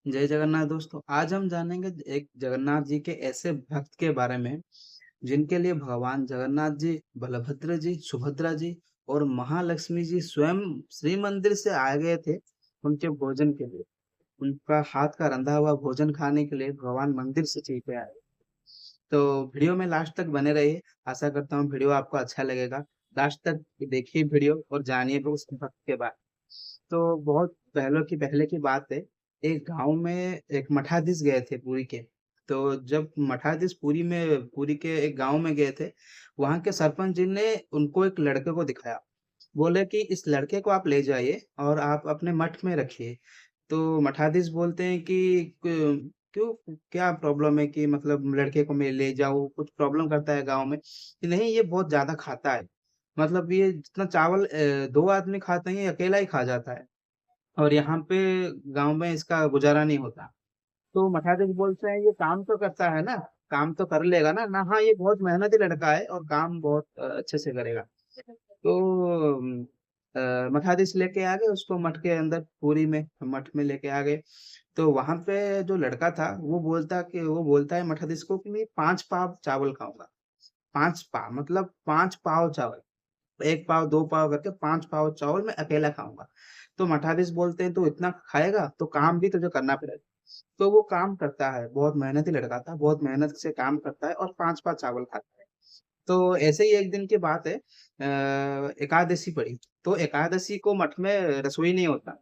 जय जगन्नाथ दोस्तों, आज हम जानेंगे एक जगन्नाथ जी के ऐसे भक्त के बारे में, जिनके लिए भगवान जगन्नाथ जी, बलभद्र जी, सुभद्रा जी और महालक्ष्मी जी स्वयं श्री मंदिर से आए गए थे, उनके भोजन के लिए। उनका हाथ का रंधा हुआ भोजन खाने के लिए भगवान मंदिर से चल के आए। तो वीडियो में लास्ट तक बने रहिए। आशा करता हूँ वीडियो आपको अच्छा लगेगा। लास्ट तक देखिए वीडियो और जानिए भी उस भक्त के बारे में। तो बहुत पहले की बात है। एक गांव में एक मठाधीश गए थे पुरी के। तो जब मठाधीश पुरी के एक गांव में गए थे, वहां के सरपंच जी ने उनको एक लड़के को दिखाया। बोले कि इस लड़के को आप ले जाइए और आप अपने मठ में रखिए। तो मठाधीश बोलते हैं कि क्यों, क्या प्रॉब्लम है कि मतलब लड़के को मैं ले जाऊं, कुछ प्रॉब्लम करता है गांव में? कि नहीं, ये बहुत ज्यादा खाता है। मतलब ये जितना चावल दो आदमी खाते हैं ये अकेला ही खा जाता है, और यहाँ पे गांव में इसका गुजारा नहीं होता। तो मठाधीश बोलते हैं ये काम तो करता है ना, काम तो कर लेगा ना ना, हाँ ये बहुत मेहनती लड़का है और काम बहुत अच्छे से करेगा। तो मठाधीश लेके आ गए उसको मठ के अंदर, पुरी में मठ में लेके आ गए। तो वहां पे जो लड़का था वो बोलता है मठाधीश को कि मैं 5 पाव चावल खाऊंगा। 5 पाव मतलब 5 पाव चावल, 1 पाव 2 पाव करके 5 पाव चावल मैं अकेला खाऊंगा। तो मठाधीश बोलते हैं तो इतना खाएगा तो काम भी तुझे करना पड़ेगा। तो वो काम करता है, बहुत मेहनती लड़का था, बहुत मेहनत से काम करता है और 5 पाव चावल खाता है। तो ऐसे ही एक दिन की बात है, एकादशी पड़ी। तो एकादशी को मठ में रसोई नहीं होता।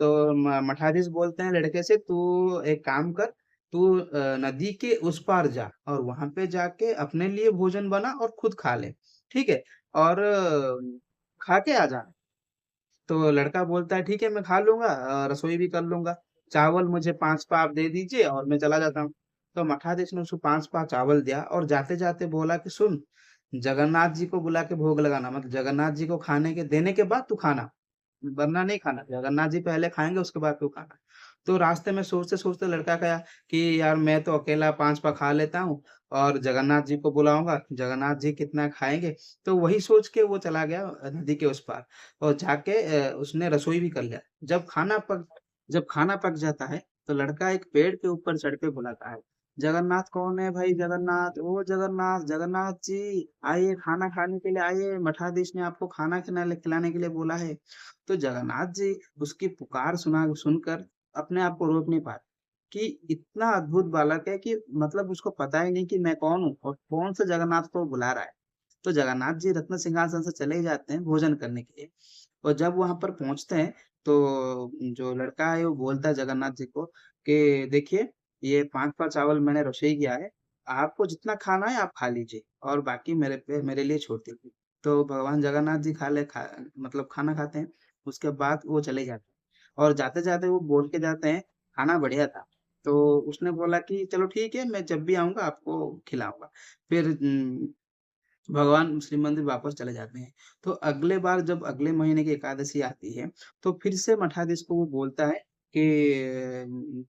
तो मठाधीश बोलते हैं लड़के से, तू एक काम कर, तू नदी के उस पार जा और वहां पे जाके अपने लिए भोजन बना और खुद खा ले, ठीक है? और खा के आ जा। तो लड़का बोलता है ठीक है मैं खा लूंगा, रसोई भी कर लूंगा। चावल मुझे 5 पाव दे दीजिए और मैं चला जाता हूँ। तो मठाधीश ने उसको 5 पाव चावल दिया और जाते जाते बोला कि सुन, जगन्नाथ जी को बुला के भोग लगाना, मतलब जगन्नाथ जी को खाने के देने के बाद तू खाना, वरना नहीं खाना। जगन्नाथ जी पहले खाएंगे उसके बाद तू खाना। तो रास्ते में सोचते सोचते लड़का गया कि यार मैं तो अकेला 5 पाव खा लेता हूँ और जगन्नाथ जी को बुलाऊंगा, जगन्नाथ जी कितना खाएंगे। तो वही सोच के वो चला गया नदी के उस पार और जाके उसने रसोई भी कर लिया। जब खाना पक जाता है तो लड़का एक पेड़ के ऊपर चढ़ के बुलाता है, जगन्नाथ कौन है भाई? जगन्नाथ, ओ जगन्नाथ, जगन्नाथ जी आइए खाना खाने के लिए आइए, मठाधीश ने आपको खाना खिलाने खिलाने के लिए बोला है। तो जगन्नाथ जी उसकी पुकार सुनकर अपने आप को रोक नहीं पाए कि इतना अद्भुत बालक है कि मतलब उसको पता ही नहीं कि मैं कौन हूँ और कौन सा जगन्नाथ को बुला रहा है। तो जगन्नाथ जी रत्न सिंहासन से चले जाते हैं भोजन करने के लिए। और जब वहां पर पहुंचते हैं तो जो लड़का है वो बोलता है जगन्नाथ जी को कि देखिए, ये 5 पाव चावल मैंने रसोई किया है, आपको जितना खाना है आप खा लीजिए और बाकी मेरे लिए छोड़ दीजिए। तो भगवान जगन्नाथ जी मतलब खाना खाते हैं। उसके बाद वो चले जाते हैं और जाते जाते वो बोल के जाते हैं, खाना बढ़िया था। तो उसने बोला कि चलो ठीक है, मैं जब भी आऊंगा आपको खिलाऊंगा। फिर भगवान श्री मंदिर वापस चले जाते हैं। तो अगले बार जब अगले महीने की एकादशी आती है, तो फिर से मठाधीश को वो बोलता है कि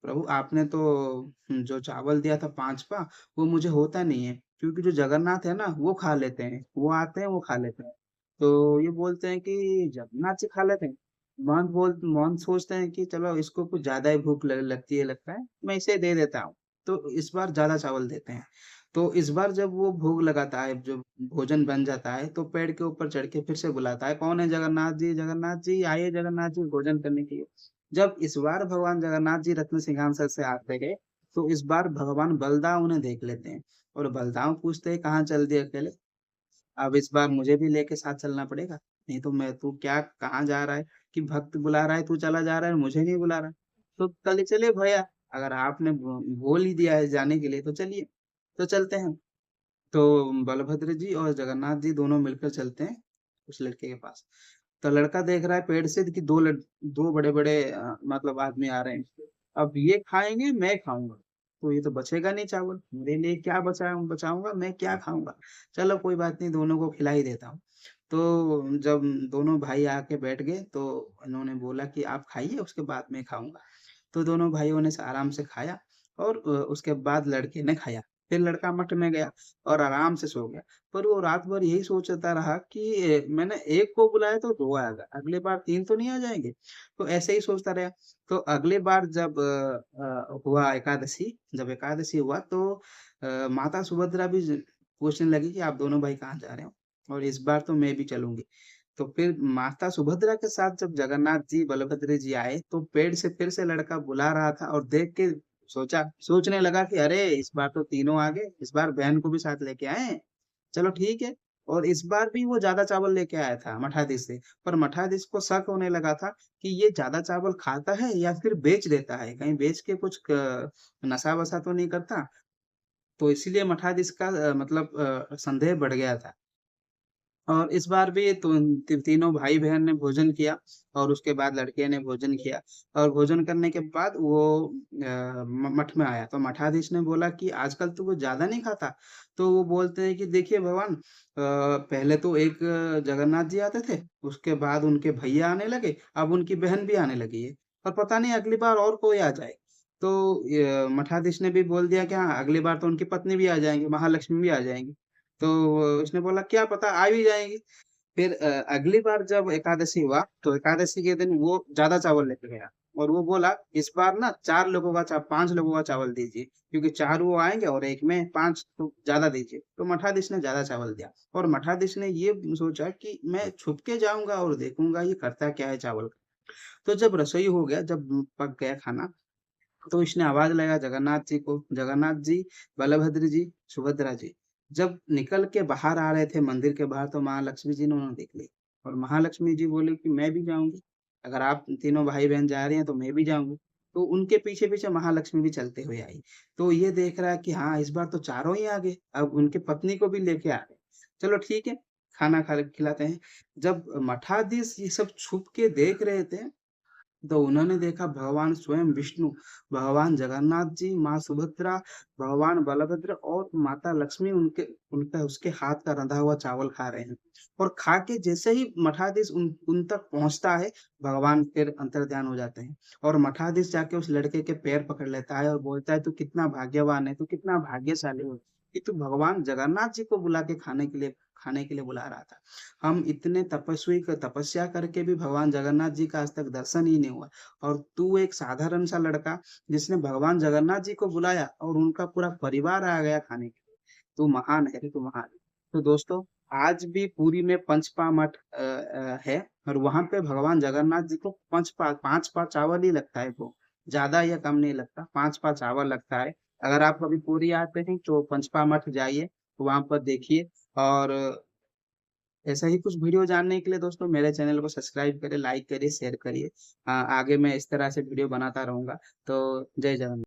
प्रभु आपने तो जो चावल दिया था 5 पा, वो मुझे होता नहीं है, क्योंकि जो जगन्नाथ है ना वो खा लेते हैं, वो आते हैं वो खा लेते हैं। तो ये बोलते हैं कि जगन्नाथ जी खा लेते हैं। महंत सोचते हैं कि चलो इसको कुछ ज्यादा ही भूख लगती है लगता है, मैं इसे दे देता हूँ। तो इस बार ज्यादा चावल देते हैं। तो इस बार जब वो भोग लगाता है, जो भोजन बन जाता है, तो पेड़ के ऊपर चढ़ के फिर से बुलाता है, कौन है? जगन्नाथ जी, जगन्नाथ जी आइए, जगन्नाथ जी भोजन करने के लिए। जब इस बार भगवान जगन्नाथ जी रत्न सिंहासन से आते गए, तो इस बार भगवान बलदाव उन्हें देख लेते हैं और बलदाव पूछते हैं कहाँ चल दिए अकेले? अब इस बार मुझे भी लेके साथ चलना पड़ेगा, नहीं तो मैं, तू क्या कहाँ जा रहा है कि भक्त बुला रहा है तू चला जा रहा है, मुझे नहीं बुला रहा? तो चले चले भैया, अगर आपने बोल ही दिया है जाने के लिए तो चलिए। तो चलते हैं। तो बलभद्र जी और जगन्नाथ जी दोनों मिलकर चलते हैं उस लड़के के पास। तो लड़का देख रहा है पेड़ से कि दो बड़े बड़े मतलब आदमी आ रहे हैं। अब ये खाएंगे मैं खाऊंगा, तो ये तो बचेगा नहीं चावल, मेरे लिए क्या बचाऊंगा, मैं क्या खाऊंगा? चलो कोई बात नहीं, दोनों को खिला ही देता हूँ। तो जब दोनों भाई आके बैठ गए तो इन्होंने बोला कि आप खाइए उसके बाद मैं खाऊंगा। तो दोनों भाइयों ने आराम से खाया और उसके बाद लड़के ने खाया। फिर लड़का मठ में गया और आराम से सो गया। पर वो रात भर यही सोचता रहा कि मैंने एक को बुलाया तो 2 आ गए, अगली बार 3 तो नहीं आ जाएँगे? तो ऐसे ही सोचता रहा। तो अगली बार जब हुआ एकादशी, जब एकादशी हुआ तो माता सुभद्रा भी पूछने लगी कि आप दोनों भाई कहाँ जा रहे हो? और इस बार तो मैं भी चलूँगी। तो फिर माता सुभद्रा के साथ जब जगन्नाथ जी, बलभद्र जी आए, तो पेड़ से फिर से लड़का बुला रहा था और देख के सोचने लगा कि अरे! इस बार तो तीनों आ गए, इस बार बहन को भी साथ लेके आए हैं। चलो ठीक है। और इस बार भी वो ज़्यादा चावल लेके आया था मठाधीश से, पर मठाधीश को शक होने लगा था कि ये ज़्यादा चावल खाता है या फिर बेच देता है, कहीं बेच के कुछ क नशा-वशा तो नहीं करता? तो इसीलिए मठाधीश का मतलब संदेह बढ़ गया था। और इस बार भी तो तीनों भाई-बहन ने भोजन किया और उसके बाद लड़के ने भोजन किया और भोजन करने के बाद वो मठ में आया। तो मठाधीश ने बोला कि आजकल तो वो ज़्यादा नहीं खाता। तो वो बोलते हैं कि देखिए भगवान, पहले तो एक जगन्नाथ जी आते थे, उसके बाद उनके भैया आने लगे, अब उनकी बहन भी आने लगी है और पता नहीं अगली बार और कोई आ जाए। तो मठाधीश ने भी बोल दिया कि हाँ, अगली बार तो उनकी पत्नी भी आ जाएँगी, महालक्ष्मी भी आ जाएँगी। तो उसने बोला क्या पता आ भी जाएँगी। फिर अगली बार जब एकादशी हुआ, तो एकादशी के दिन वो ज़्यादा चावल लेके गया और वो बोला इस बार ना 4 लोगों का चा 5 लोगों का चावल दीजिए, क्योंकि 4 वो आएँगे और 1 में 5 तो ज़्यादा दीजिए। तो मठाधीश ने ज़्यादा चावल दिया और मठाधीश ने ये सोचा कि मैं छुप के जाऊँगा और देखूँगा ये करता क्या है चावल का। तो जब रसोई हो गया, जब पक गया खाना, तो इसने आवाज़ लगाया जगन्नाथ जी को, जगन्नाथ जी, बलभद्र जी, सुभद्रा जी। जब निकल के बाहर आ रहे थे मंदिर के बाहर तो महालक्ष्मी जी ने उन्हें देख ली और महालक्ष्मी जी बोली कि मैं भी जाऊँगी, अगर आप तीनों भाई-बहन जा रहे हैं तो मैं भी जाऊँगी। तो उनके पीछे-पीछे महालक्ष्मी भी चलते हुए आई। तो ये देख रहा है कि हाँ, इस बार तो चारों ही आ गए, अब उनकी पत्नी को भी लेके आ गए। चलो ठीक है, खाना खिलाते हैं। जब मठाधीश ये सब छुप के देख रहे थे, तो उन्होंने देखा भगवान स्वयं विष्णु, भगवान जगन्नाथ जी, माँ सुभद्रा, भगवान बलभद्र और माता लक्ष्मी उनके उनका उसके हाथ का रंधा हुआ चावल खा रहे हैं। और खा के जैसे ही मठाधीश उन तक पहुँचता है, भगवान फिर अंतर्ध्यान हो जाते हैं और मठाधीश जाके उस लड़के के पैर पकड़ लेता है और बोलता है, "तू कितना भाग्यवान है, तू कितना भाग्यशाली है कि तू भगवान जगन्नाथ जी को बुला के खाने के लिए बुला रहा था। हम इतने तपस्या करके भी भगवान जगन्नाथ जी का आज तक दर्शन ही नहीं हुआ और तू एक साधारण सा लड़का जिसने भगवान जगन्नाथ जी को बुलाया और उनका पूरा परिवार आ गया खाने के लिए। तू महान है रे, तू महान है। तो दोस्तों, आज भी पुरी में पंचपा मठ है और वहाँ पे भगवान जगन्नाथ जी को 5 पा चावल ही लगता है वो, ज़्यादा या कम नहीं लगता, 5 पा चावल लगता है। अगर आप कभी पुरी आते हैं तो पंचपा मठ जाइए, वहाँ पर देखिए और ऐसा ही कुछ वीडियो जानने के लिए दोस्तों मेरे चैनल को सब्सक्राइब करें, लाइक करिए, शेयर करिए। आगे मैं इस तरह से वीडियो बनाता रहूँगा। तो जय जगन्नाथ।